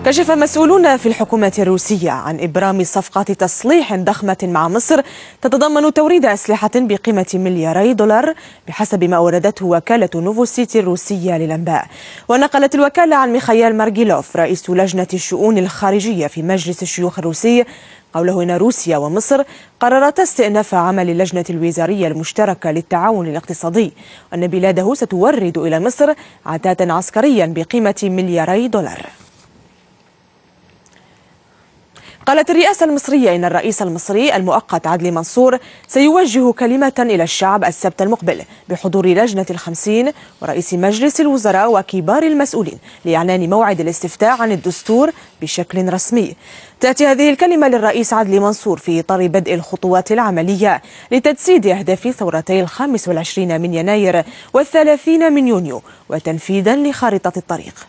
كشف مسؤولون في الحكومة الروسية عن إبرام صفقة تصليح ضخمة مع مصر تتضمن توريد أسلحة بقيمة $2 بحسب ما أوردته وكالة نوفوسيتي الروسية للأنباء. ونقلت الوكالة عن ميخائيل مارغيلوف رئيس لجنة الشؤون الخارجية في مجلس الشيوخ الروسي قوله إن روسيا ومصر قررتا استئناف عمل اللجنة الوزارية المشتركة للتعاون الاقتصادي، وأن بلاده ستورد إلى مصر عتادا عسكريا بقيمة $2. قالت الرئاسة المصرية إن الرئيس المصري المؤقت عدلي منصور سيوجه كلمة إلى الشعب السبت المقبل بحضور لجنة ال50 ورئيس مجلس الوزراء وكبار المسؤولين لإعلان موعد الاستفتاء عن الدستور بشكل رسمي. تأتي هذه الكلمة للرئيس عدلي منصور في إطار بدء الخطوات العملية لتجسيد أهداف ثورتي 25 من يناير و30 من يونيو وتنفيذا لخارطة الطريق.